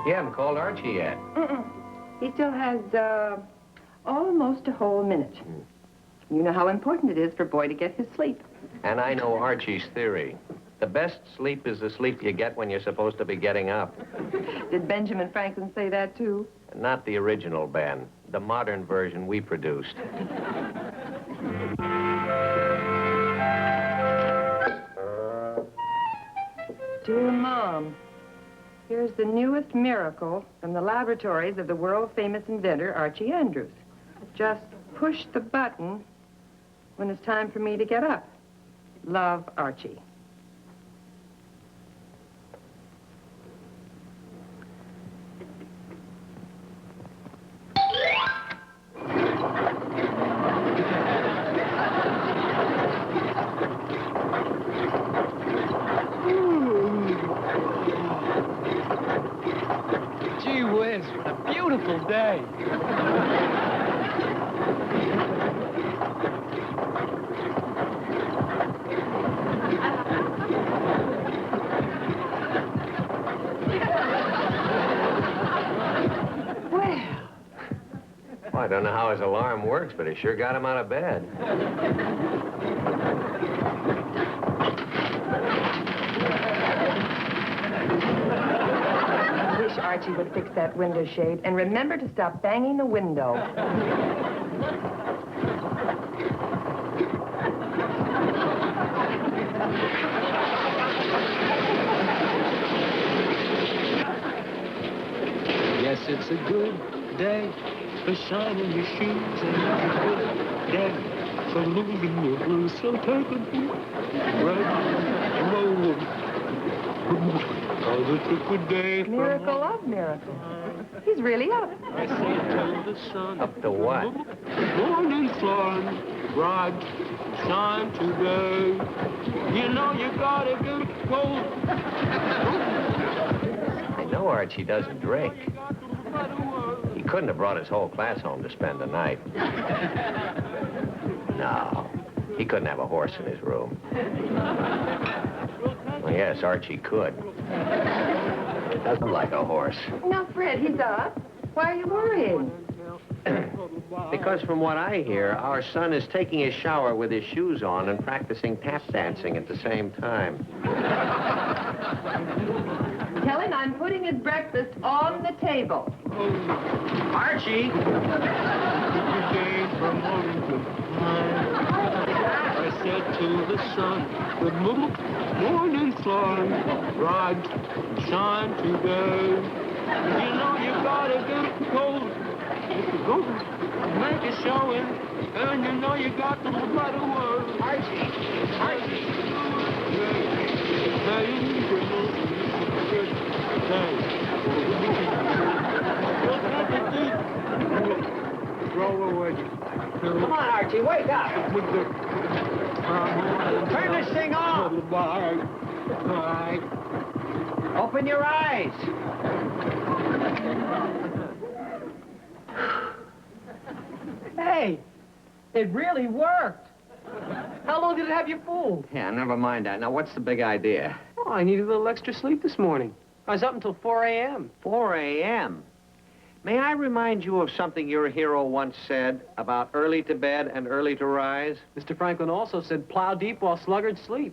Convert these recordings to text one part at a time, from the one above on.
You haven't called Archie yet. He still has, almost a whole minute. You know how important it is for a boy to get his sleep. And I know Archie's theory. The best sleep is the sleep you get when you're supposed to be getting up. Did Benjamin Franklin say that, too? Not the original Ben, the modern version we produced. Dear Mom, here's the newest miracle from the laboratories of the world-famous inventor, Archie Andrews. Just push the button when it's time for me to get up. Love, Archie. Gee whiz, what a beautiful day. Well, I don't know how his alarm works, but it sure got him out of bed. I wish Archie would fix that window shade and remember to stop banging the window. Yes, it's a good day for shining your shoes, and it's a good day for moving your blues. So take a deep breath, roll. Oh, it's a good day for Miracle of miracles. He's really up. I say to the sun. Up to what? Morning sun, bright, shine today. You know you gotta go. I know Archie doesn't drink. He couldn't have brought his whole class home to spend the night. No, he couldn't have a horse in his room. Well, yes, Archie could. He doesn't like a horse. No, Fred, he's up. Why are you worrying? Because from what I hear, our son is taking his shower with his shoes on and practicing tap dancing at the same time. Tell him I'm putting his breakfast on the table. Archie! I said to the sun, good morning sun, rise, shine today. You know you gotta go, make a showing, and you know you got to let it work. Archie! Roll away. Come on, Archie, wake up! Turn this thing off! Open your eyes! Hey, it really worked. How long did it have you fooled? Yeah, never mind that. Now, what's the big idea? Oh, I needed a little extra sleep this morning. I was up until 4 a.m. 4 a.m. May I remind you of something your hero once said about early to bed and early to rise? Mr. Franklin also said plow deep while sluggards sleep.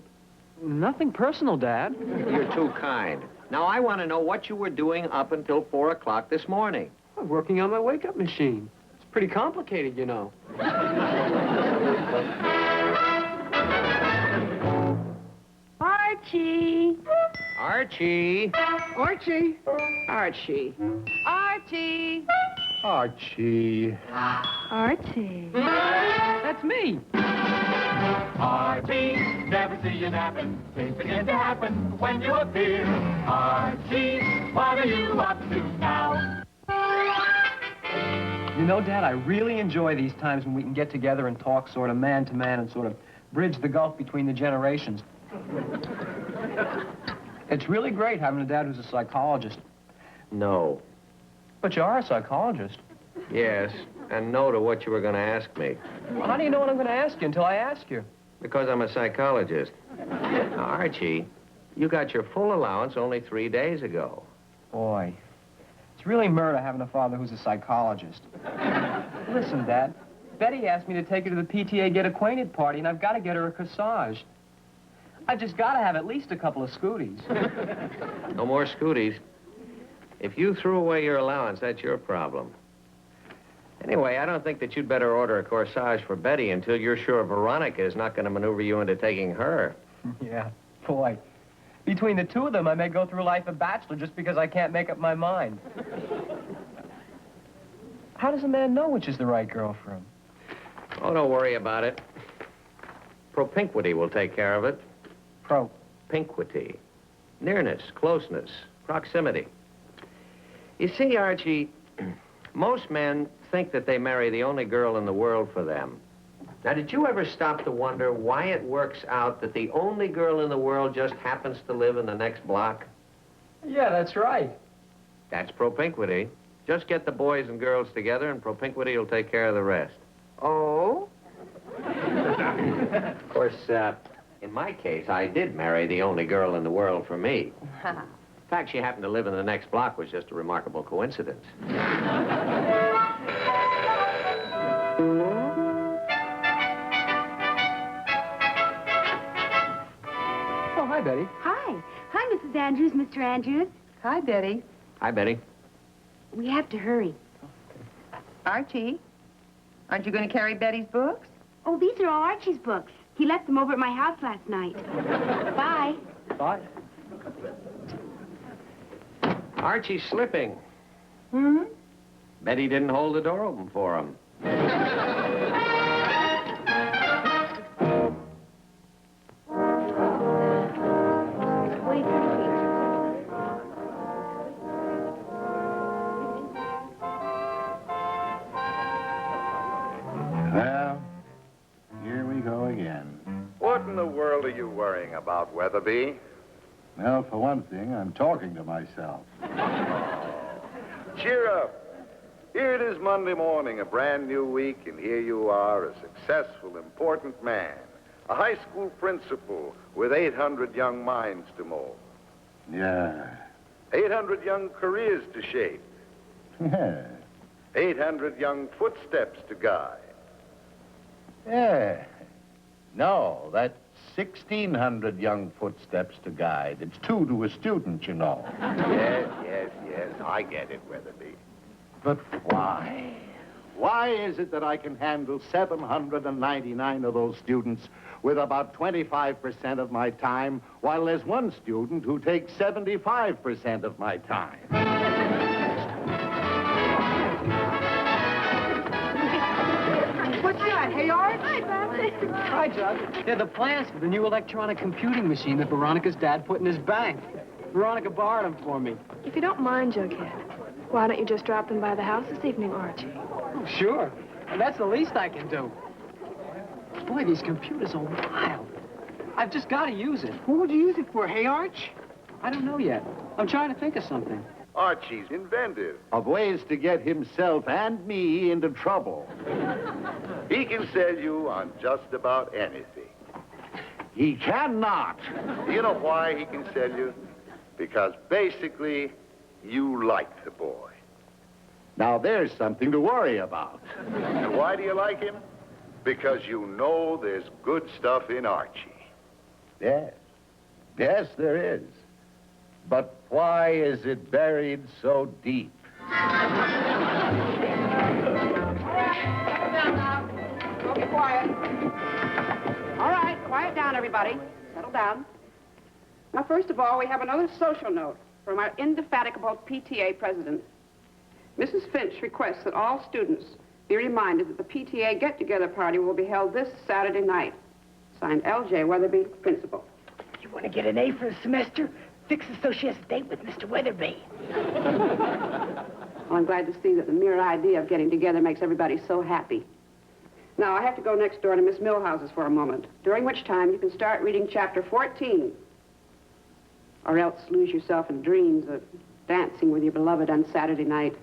Nothing personal, Dad. You're too kind. Now, I want to know what you were doing up until 4 o'clock this morning. I'm working on my wake-up machine. It's pretty complicated, you know. Archie! Archie! Archie! Archie! Archie! Archie. Archie! That's me. Archie, never see you napping. Things begin to happen when you appear. Archie, what are you up to now? You know, Dad, I really enjoy these times when we can get together and talk sort of man to man and sort of bridge the gulf between the generations. It's really great having a dad who's a psychologist. No. But you are a psychologist. Yes, and no to what you were going to ask me. Well, how do you know what I'm going to ask you until I ask you? Because I'm a psychologist. Now, Archie, you got your full allowance only 3 days ago. Boy, It's really murder having a father who's a psychologist. Listen, Dad. Betty asked me to take her to the PTA Get Acquainted party, and I've got to get her a corsage. I've just got to have at least a couple of scooties. No more scooties. If you threw away your allowance, that's your problem. Anyway, I don't think that you'd better order a corsage for Betty until you're sure Veronica is not going to maneuver you into taking her. Yeah, boy. Between the two of them, I may go through life a bachelor just because I can't make up my mind. How does a man know which is the right girl for him? Oh, don't worry about it. Propinquity will take care of it. Propinquity. Nearness, closeness, proximity. You see, Archie, most men think that they marry the only girl in the world for them. Now, did you ever stop to wonder why it works out that the only girl in the world just happens to live in the next block? Yeah, that's right. That's propinquity. Just get the boys and girls together, and propinquity will take care of the rest. Oh? Of course, in my case, I did marry the only girl in the world for me. The fact she happened to live in the next block was just a remarkable coincidence. Oh, hi, Betty. Hi. Hi, Mrs. Andrews, Mr. Andrews. Hi, Betty. Hi, Betty. We have to hurry. Archie, aren't you going to carry Betty's books? Oh, these are all Archie's books. He left them over at my house last night. Bye. Bye. Archie's slipping. Hmm? Betty didn't hold the door open for him. Well, here we go again. What in the world are you worrying about, Weatherby? Well, for one thing, I'm talking to myself. Cheer up. Here it is Monday morning, a brand new week, and here you are, a successful, important man. A high school principal with 800 young minds to mold. Yeah. 800 young careers to shape. Yeah. 800 young footsteps to guide. Yeah. No, that's 1,600 young footsteps to guide. It's 2 to a student, you know. Yes. I get it, Weatherby. But why? Why is it that I can handle 799 of those students with about 25% of my time, while there's one student who takes 75% of my time? What's that? Hey, Art? Hi, Bob. Hi, Judge. They're the plans for the new electronic computing machine that Veronica's dad put in his bank. Veronica borrowed them for me. If you don't mind, Jughead, why don't you just drop them by the house this evening, Archie? Oh, sure. And that's the least I can do. Boy, these computers are wild. I've just got to use it. What would you use it for, hey, Arch? I don't know yet. I'm trying to think of something. Archie's inventive. Of ways to get himself and me into trouble. He can sell you on just about anything. He cannot. You know why he can sell you? Because basically, you like the boy. Now, there's something to worry about. And why do you like him? Because you know there's good stuff in Archie. Yes. Yes, there is. But why is it buried so deep? Be quiet. All right, quiet down, everybody. Settle down. Now, first of all, we have another social note from our indefatigable PTA president. Mrs. Finch requests that all students be reminded that the PTA get-together party will be held this Saturday night. Signed, L.J. Weatherby, principal. You want to get an A for the semester? Fix it so she has a date with Mr. Weatherby. Well, I'm glad to see that the mere idea of getting together makes everybody so happy. Now, I have to go next door to Miss Millhouse's for a moment, during which time you can start reading chapter 14. Or else lose yourself in dreams of dancing with your beloved on Saturday night.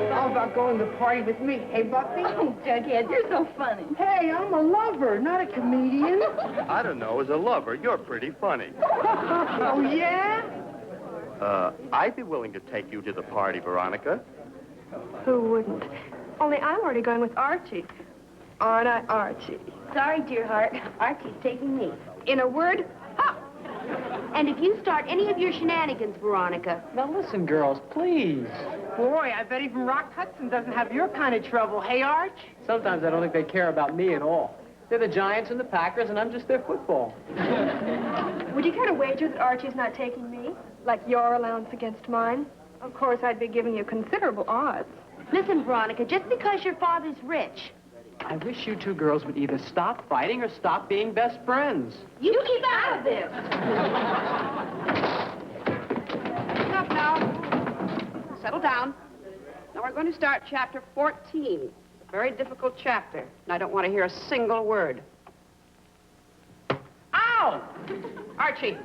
How about going to the party with me? Hey, Buffy? Oh, Jughead, you're so funny. Hey, I'm a lover, not a comedian. I don't know. As a lover, you're pretty funny. Oh, yeah? I'd be willing to take you to the party, Veronica. Who wouldn't? Only I'm already going with Archie. Aren't I, Archie? Sorry, dear heart. Archie's taking me. In a word, ha! And if you start any of your shenanigans, Veronica... Now listen, girls, please. Boy, I bet even Rock Hudson doesn't have your kind of trouble. Hey, Arch? Sometimes I don't think they care about me at all. They're the Giants and the Packers, and I'm just their football. Would you care to wager that Archie's not taking me? Like your allowance against mine? Of course, I'd be giving you considerable odds. Listen, Veronica, just because your father's rich... I wish you two girls would either stop fighting or stop being best friends. You keep out of this. Enough now. Settle down. Now we're going to start chapter 14. A very difficult chapter, and I don't want to hear a single word. Ow! Archie.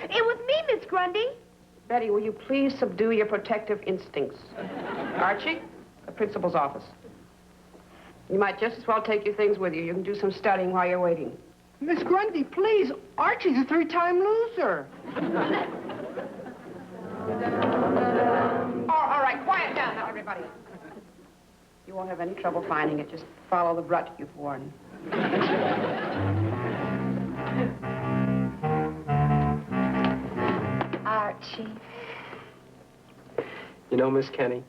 It was me, Miss Grundy. Betty, will you please subdue your protective instincts? Archie, the principal's office. You might just as well take your things with you. You can do some studying while you're waiting. Miss Grundy, please. Archie's a three-time loser. All right, quiet down now, everybody. You won't have any trouble finding it. Just follow the rut you've worn. Archie. You know, Miss Kenny,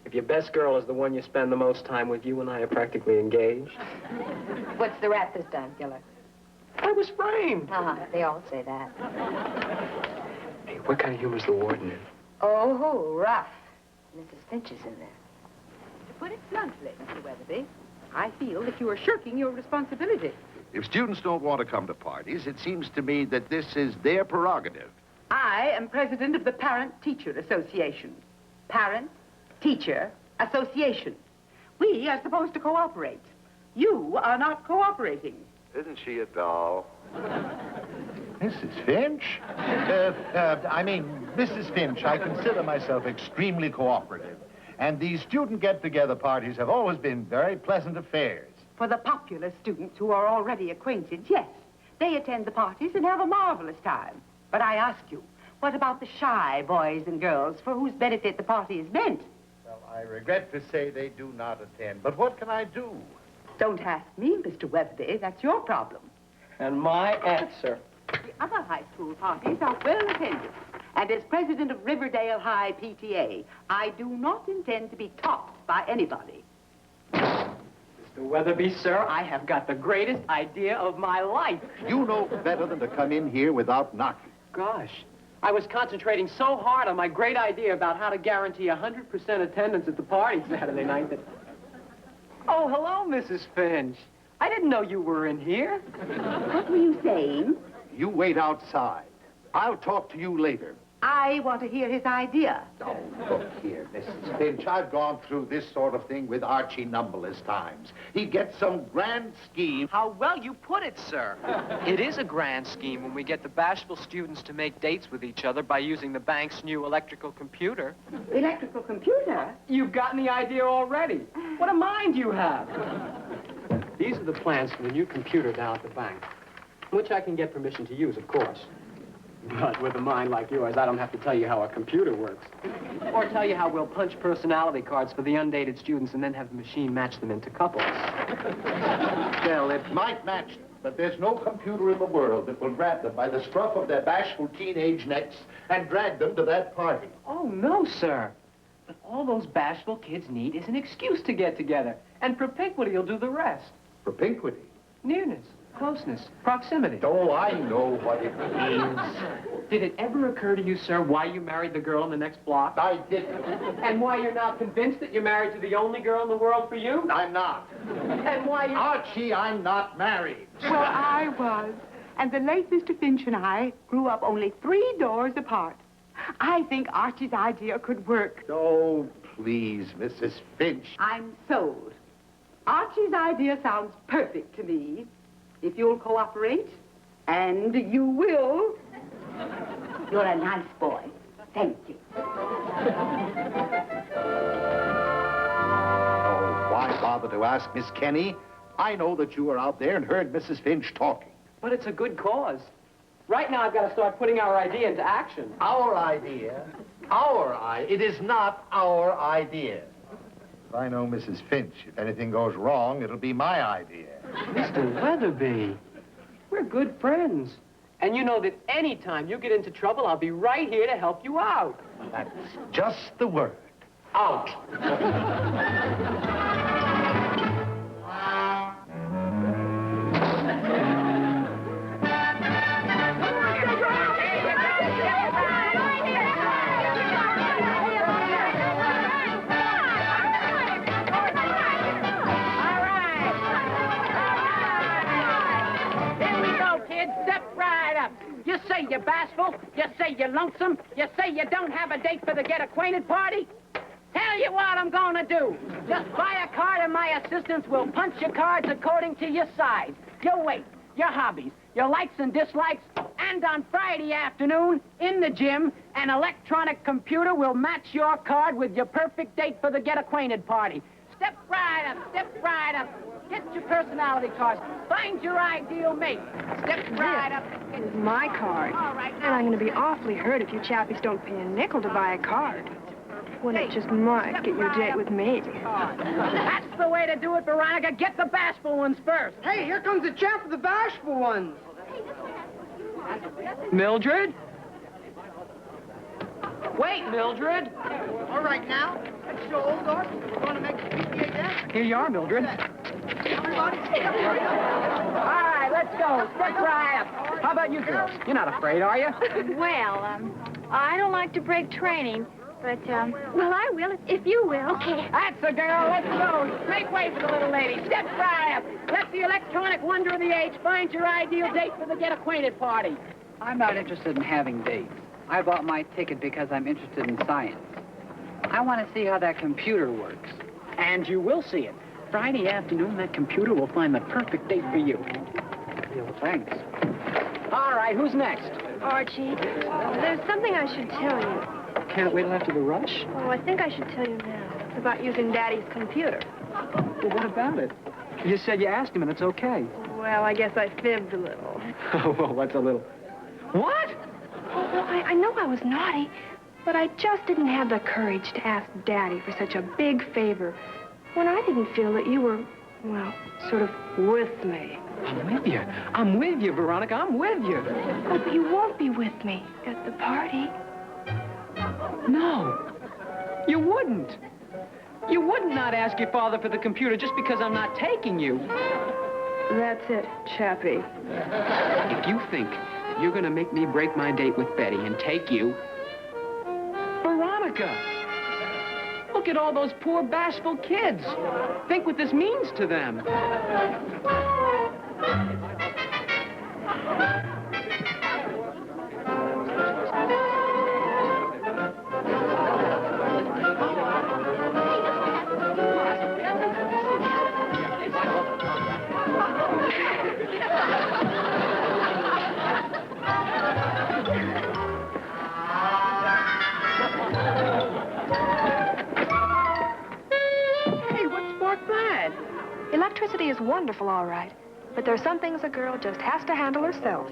if your best girl is the one you spend the most time with, you and I are practically engaged. What's the rap this time, Killer? I was framed. They all say that. Hey, what kind of humor's the warden in? Oh, rough. Mrs. Finch is in there. To put it bluntly, Mr. Weatherby, I feel that you are shirking your responsibility. If students don't want to come to parties, it seems to me that this is their prerogative. I am president of the Parent-Teacher Association. Parent-Teacher Association. We are supposed to cooperate. You are not cooperating. Isn't she a doll? Mrs. Finch? Mrs. Finch, I consider myself extremely cooperative. And these student get-together parties have always been very pleasant affairs. For the popular students who are already acquainted, yes. They attend the parties and have a marvelous time. But I ask you, what about the shy boys and girls for whose benefit the party is meant? Well, I regret to say they do not attend, but what can I do? Don't ask me, Mr. Weatherby. That's your problem. And my answer. The other high school parties are well attended. And as president of Riverdale High PTA, I do not intend to be topped by anybody. Mr. Weatherby, sir, I have got the greatest idea of my life. You know better than to come in here without knocking. Gosh, I was concentrating so hard on my great idea about how to guarantee 100% attendance at the party Saturday night that... Oh, hello, Mrs. Finch. I didn't know you were in here. What were you saying? You wait outside. I'll talk to you later. I want to hear his idea. Oh, look here, Mrs. Finch. I've gone through this sort of thing with Archie numberless times. He gets some grand scheme. How well you put it, sir. It is a grand scheme when we get the bashful students to make dates with each other by using the bank's new electrical computer. Electrical computer? You've gotten the idea already. What a mind you have. These are the plans for the new computer down at the bank, which I can get permission to use, of course. But with a mind like yours, I don't have to tell you how a computer works. Or tell you how we'll punch personality cards for the undated students and then have the machine match them into couples. Well, it might match them, but there's no computer in the world that will grab them by the scruff of their bashful teenage necks and drag them to that party. Oh, no, sir. But all those bashful kids need is an excuse to get together. And propinquity will do the rest. Propinquity? Nearness, closeness, proximity. Oh, I know what it means. Did it ever occur to you, sir, why you married the girl in the next block? I didn't. And why you're now convinced that you're married to the only girl in the world for you? I'm not. And why you... Archie, I'm not married. Well, I was. And the late Mr. Finch and I grew up only 3 doors apart. I think Archie's idea could work. Oh, please, Mrs. Finch. I'm sold. Archie's idea sounds perfect to me. If you'll cooperate, and you will. You're a nice boy. Thank you. bother to ask Miss Kenny. I know that you were out there and heard Mrs. Finch talking. But it's a good cause. Right now, I've got to start putting our idea into action. Our idea? It is not our idea. If I know Mrs. Finch, if anything goes wrong, it'll be my idea. Mr. Weatherby, we're good friends. And you know that any time you get into trouble, I'll be right here to help you out. That's just the word. Out. You say you're bashful, you say you're lonesome, you say you don't have a date for the get-acquainted party? Tell you what I'm gonna do. Just buy a card and my assistants will punch your cards according to your size, your weight, your hobbies, your likes and dislikes, and on Friday afternoon, in the gym, an electronic computer will match your card with your perfect date for the get-acquainted party. Step right up, step right up. Get your personality cards. Find your ideal mate. Step right up. This is my card. All right, And I'm going to be awfully hurt if you chappies don't pay a nickel to buy a card. When it just might get you a date with me. That's the way to do it, Veronica. Get the bashful ones first. Hey, here comes the chap for the bashful ones. Mildred? Wait, Mildred. All right, now. Let's show old Archie. We're going to make the PTA dance. Here you are, Mildred. Everybody, step right All right, let's go. Step right up. How about you girls? You're not afraid, are you? Well, I don't like to break training, but, well, I will if you will. Okay. That's the girl. Let's go. Make way for the little lady. Step right up. Let the electronic wonder of the age find your ideal date for the get-acquainted party. I'm not interested in having dates. I bought my ticket because I'm interested in science. I want to see how that computer works. And you will see it. Friday afternoon, that computer will find the perfect date for you. Well, thanks. All right, who's next? Archie, there's something I should tell you. Can't wait till after the rush? Oh, I think I should tell you now. It's about using Daddy's computer. Well, what about it? You said you asked him and it's okay. Well, I guess I fibbed a little. Oh, well, that's a little... What? Oh, well, I know I was naughty, but I just didn't have the courage to ask Daddy for such a big favor when I didn't feel that you were, well, sort of with me. I'm with you, Veronica. I'm with you. Oh, but you won't be with me at the party. No, you wouldn't. You would not ask your father for the computer just because I'm not taking you. That's it, Chappie. If you think you're going to make me break my date with Betty and take you... Veronica! Look at all those poor, bashful kids. Think what this means to them. Electricity is wonderful, all right. But there's some things a girl just has to handle herself.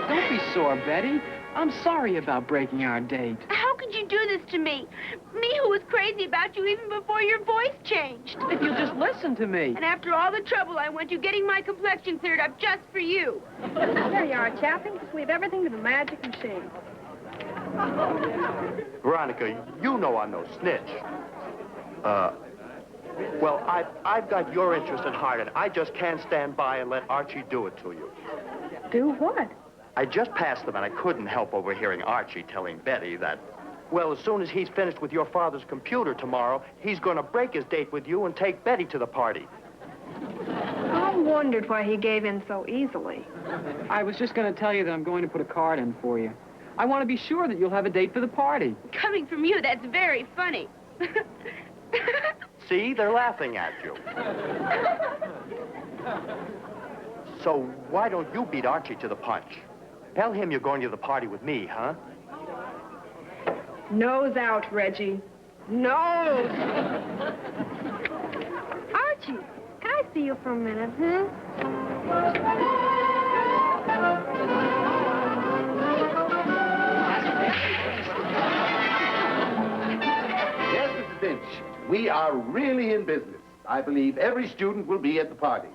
Don't be sore, Betty. I'm sorry about breaking our date. How could you do this to me? Me who was crazy about you even before your voice changed. If you'll just listen to me. And after all the trouble I went to getting my complexion cleared up just for you. There you are, Chappie. Just leave everything to the magic machine. Veronica, you know I'm no snitch. Well, I've got your interest at heart, and I just can't stand by and let Archie do it to you. Do what? I just passed them, and I couldn't help overhearing Archie telling Betty that, well, as soon as he's finished with your father's computer tomorrow, he's going to break his date with you and take Betty to the party. I wondered why he gave in so easily. I was just going to tell you that I'm going to put a card in for you. I want to be sure that you'll have a date for the party. Coming from you, that's very funny. See, they're laughing at you. So why don't you beat Archie to the punch? Tell him you're going to the party with me, huh? Nose out, Reggie. Nose! Archie, can I see you for a minute, Yes, Mrs. Finch, we are really in business. I believe every student will be at the party.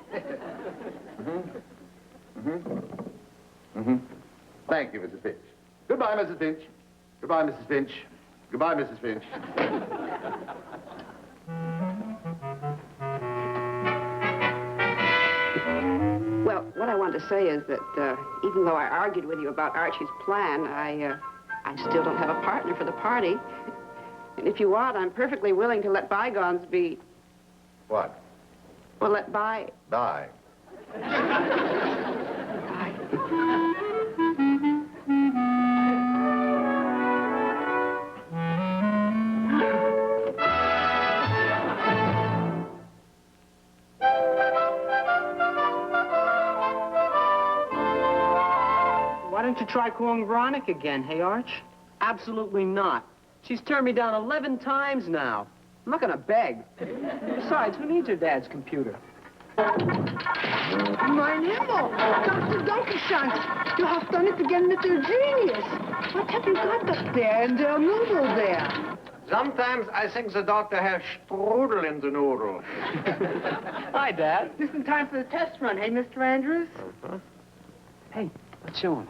Thank you, Mrs. Finch. Goodbye, Mrs. Finch. Goodbye, Mrs. Finch. Goodbye, Mrs. Finch. Well, what I want to say is that even though I argued with you about Archie's plan, I still don't have a partner for the party. And if you want, I'm perfectly willing to let bygones be... What? Well, let by... Die. Why don't you try calling Veronica again, hey, Arch? Absolutely not. She's turned me down 11 times now. I'm not gonna beg. Besides, who needs her dad's computer? Mein Himmel! Dr. Dunkelschanz, you have done it again with your genius. What have you got up there in the noodle there? Sometimes I think the doctor has strudel in the noodle. Hi, Dad. Just in time for the test run, hey, Mr. Andrews? Hey, let's show him.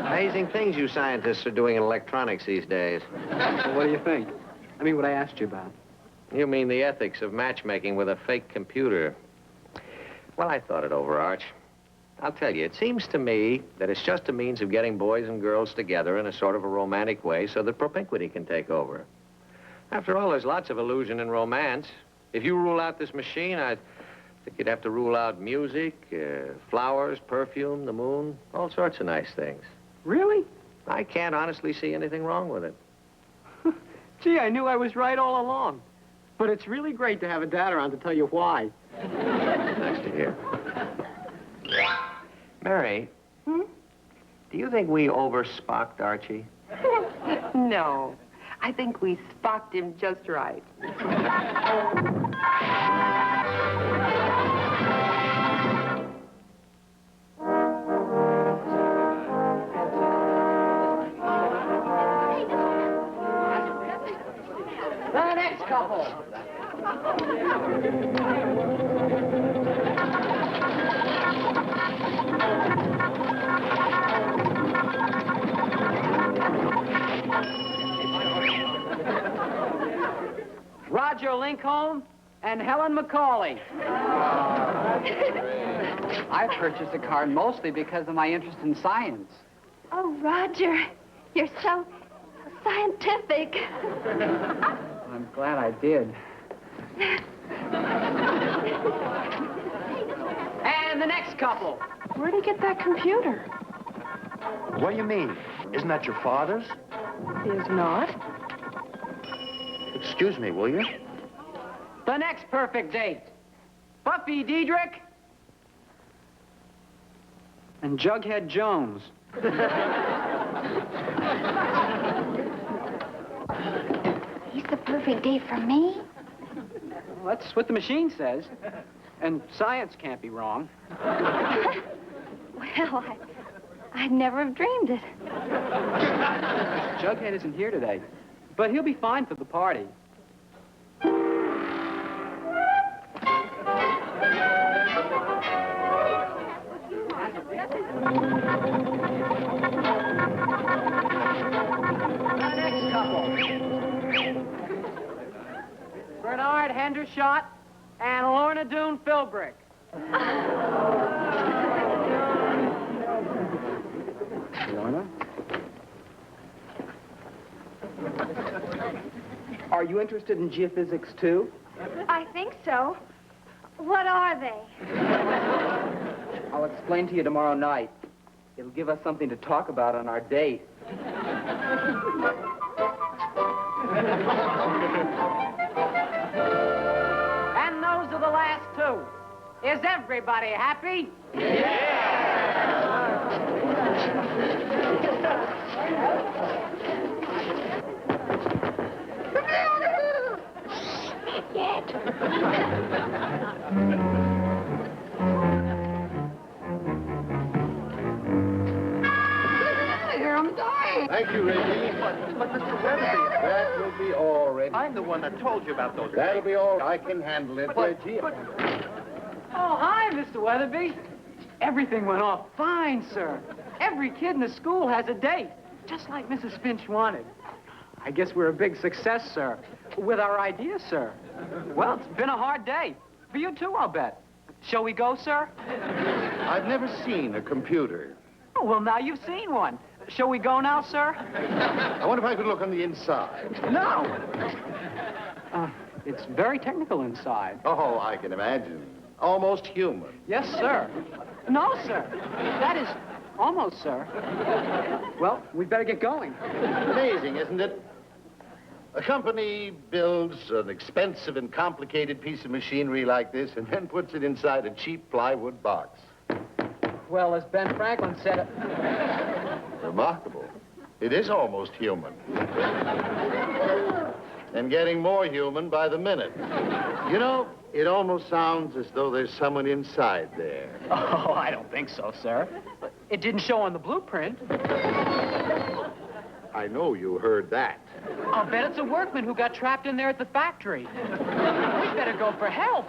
Amazing things you scientists are doing in electronics these days. Well, what do you think? I mean, what I asked you about. You mean the ethics of matchmaking with a fake computer. Well, I thought it over, Arch. I'll tell you, it seems to me that it's just a means of getting boys and girls together in a sort of a romantic way so that propinquity can take over. After all, there's lots of illusion in romance. If you rule out this machine, I think you'd have to rule out music, flowers, perfume, the moon, all sorts of nice things. Really? I can't honestly see anything wrong with it. Gee, I knew I was right all along. But it's really great to have a dad around to tell you why. Nice to hear. Mary, do you think we over-spocked Archie? No. I think we spocked him just right. The next couple. Roger Lincoln and Helen Macaulay. I purchased the car mostly because of my interest in science. Oh, Roger, you're so scientific. I'm glad I did. And the next couple. Where'd he get that computer? What do you mean? Isn't that your father's? Is not. Excuse me, will you? The next perfect date. Buffy Diedrich and Jughead Jones. He's the perfect date for me. Well, that's what the machine says. And science can't be wrong. Well, I'd never have dreamed it. Jughead isn't here today, but he'll be fine for the party. Next couple. Bernard Hendershot and Lorna Doone Philbrick. Lorna? Are you interested in geophysics, too? I think so. What are they? I'll explain to you tomorrow night. It'll give us something to talk about on our date. And those are the last two. Is everybody happy? Here, I'm dying. Thank you, Reggie. But Mr. Weatherby, That will be all, Reggie. I'm the one that told you about those That'll dates. be all. I can handle it, Reggie. Oh, hi, Mr. Weatherby. Everything went off fine, sir. Every kid in the school has a date, just like Mrs. Finch wanted. I guess we're a big success, sir, with our idea, sir. Well, it's been a hard day. For you, too, I'll bet. Shall we go, sir? I've never seen a computer. Oh, well, now you've seen one. Shall we go now, sir? I wonder if I could look on the inside. No! It's very technical inside. Oh, I can imagine. Almost human. Yes, sir. No, sir. That is almost, sir. Well, we'd better get going. Amazing, isn't it? A company builds an expensive and complicated piece of machinery like this and then puts it inside a cheap plywood box. Well, as Ben Franklin said, Remarkable. It is almost human. And getting more human by the minute. You know, it almost sounds as though there's someone inside there. Oh, I don't think so, sir. It didn't show on the blueprint. I know you heard that. I'll bet it's a workman who got trapped in there at the factory. We'd better go for help.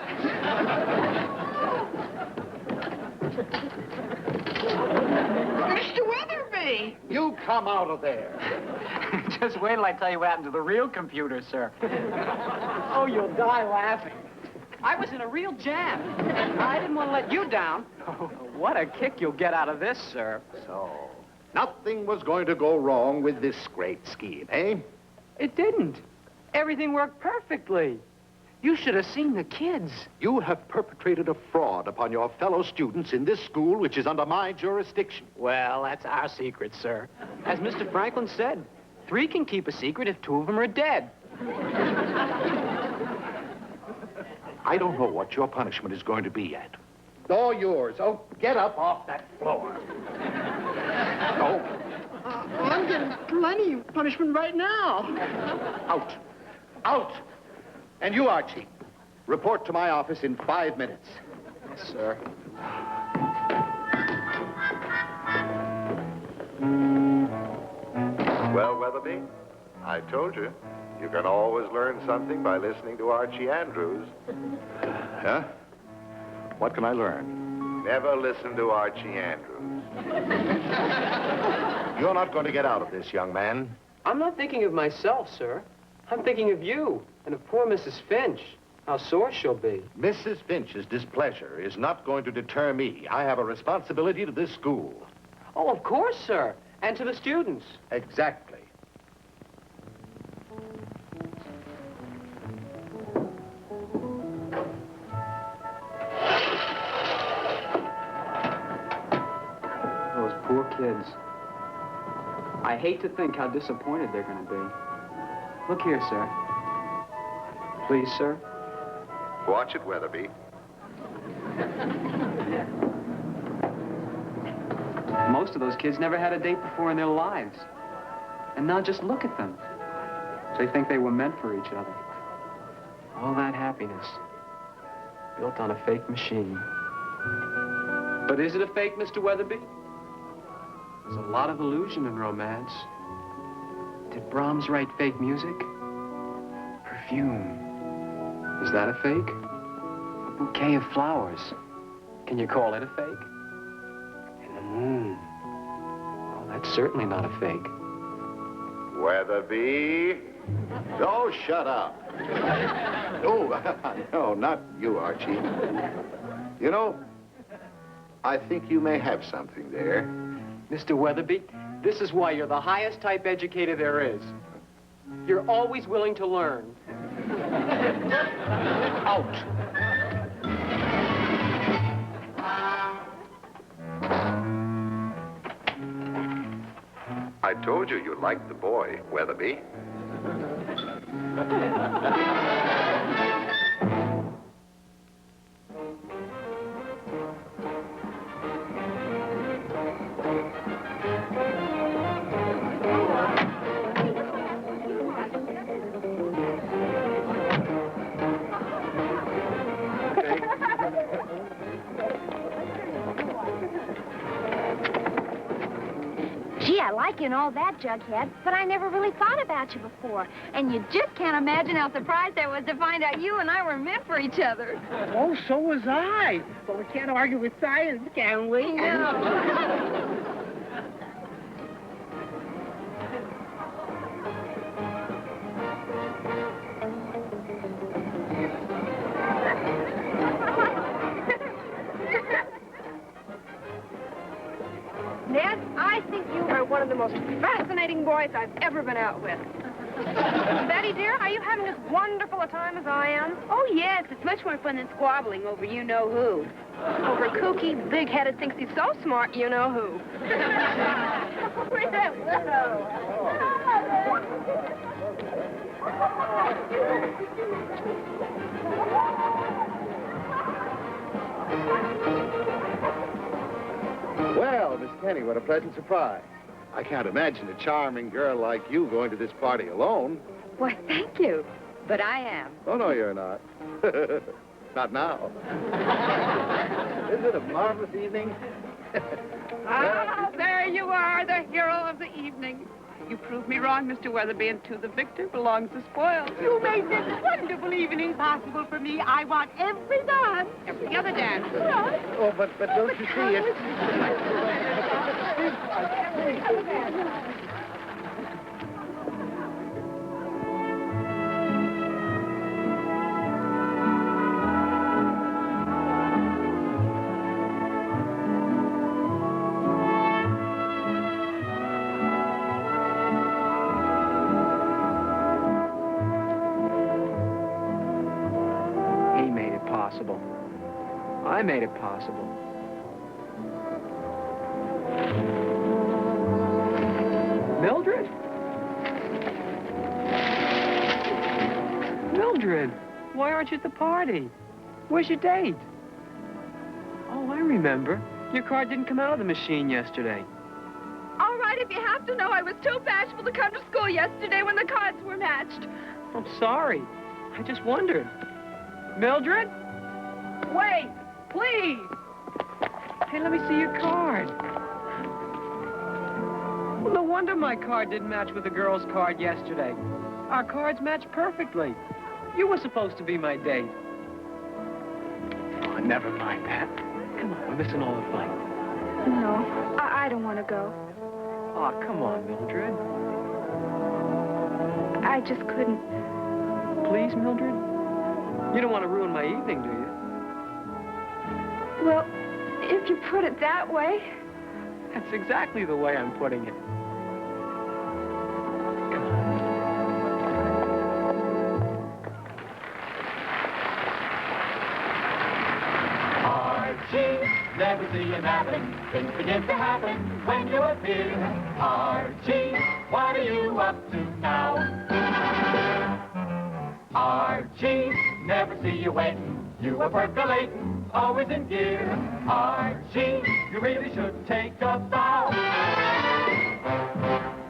Mr. Weatherby! You come out of there. Just wait till I tell you what happened to the real computer, sir. Oh, you'll die laughing. I was in a real jam. I didn't want to let you down. Oh, what a kick you'll get out of this, sir. So, nothing was going to go wrong with this great scheme, eh? It didn't. Everything worked perfectly. You should have seen the kids. You have perpetrated a fraud upon your fellow students in this school, which is under my jurisdiction. Well, that's our secret, sir. As Mr. Franklin said, 3 can keep a secret if 2 of them are dead. I don't know what your punishment is going to be yet. All yours. Oh, get up off that floor. Oh. I'm getting plenty of punishment right now. Out. Out. And you, Archie, report to my office in 5 minutes. Yes, sir. Well, Weatherby, I told you. You can always learn something by listening to Archie Andrews. Huh? What can I learn? Never listen to Archie Andrews. You're not going to get out of this, young man. I'm not thinking of myself, sir. I'm thinking of you and of poor Mrs. Finch. How sore she'll be. Mrs. Finch's displeasure is not going to deter me. I have a responsibility to this school. Oh, of course, sir. And to the students. Exactly. Those poor kids. I hate to think how disappointed they're going to be. Look here, sir. Please, sir. Watch it, Weatherby. Most of those kids never had a date before in their lives. And now just look at them. They think they were meant for each other. All that happiness built on a fake machine. But is it a fake, Mr. Weatherby? There's a lot of illusion in romance. Did Brahms write fake music? Perfume. Is that a fake? A bouquet of flowers. Can you call it a fake? And the moon. Oh, that's certainly not a fake. Weatherby. Oh, shut up. Oh, no, not you, Archie. You know, I think you may have something there. Mr. Weatherby, this is why you're the highest type educator there is. You're always willing to learn. Out. I told you you liked the boy, Weatherby. Gee, I like you and all that, Jughead, but I never really thought about you before. And you just can't imagine how surprised I was to find out you and I were meant for each other. Oh, so was I. But we can't argue with science, can we? No. Ned, I think you are one of the most fascinating boys I've ever been out with. Betty, dear, are you having as wonderful a time as I am? Oh, yes, it's much more fun than squabbling over you-know-who. Over kooky, big-headed, thinks he's so smart, you know who. Well, Miss Kenny, what a pleasant surprise. I can't imagine a charming girl like you going to this party alone. Why, thank you. But I am. Oh, no, you're not. Not now. Isn't it a marvelous evening? Ah, there you are, the hero of the evening. You proved me wrong, Mr. Weatherby, and to the victor belongs the spoils. You made this wonderful evening possible for me. I want every dance. Every other dance. Oh, but don't you see it? He made it possible. I made it possible. Mildred? Mildred, why aren't you at the party? Where's your date? Oh, I remember. Your card didn't come out of the machine yesterday. All right, if you have to know, I was too bashful to come to school yesterday when the cards were matched. I'm sorry. I just wondered. Mildred? Wait, please. Hey, let me see your card. Well, no wonder my card didn't match with the girl's card yesterday. Our cards matched perfectly. You were supposed to be my date. Oh, never mind that. Come on, we're missing all the fun. No, I don't want to go. Oh, come on, Mildred. I just couldn't. Please, Mildred? You don't want to ruin my evening, do you? Well, if you put it that way. That's exactly the way I'm putting it. Archie, never see you napping. Things begin to happen when you appear. Archie, what are you up to now? Archie, never see you waiting. You are percolating, always in gear. Archie, you really should take a bow.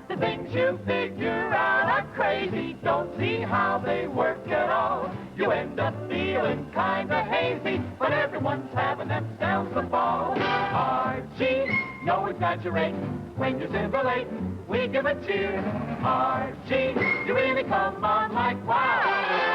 The things you figure out are crazy. Don't see how they work at all. You end up feeling kinda hazy, but everyone's having themselves a ball. Archie, no exaggerating. When you're scintillating, we give a cheer. Archie, you really come on like wow.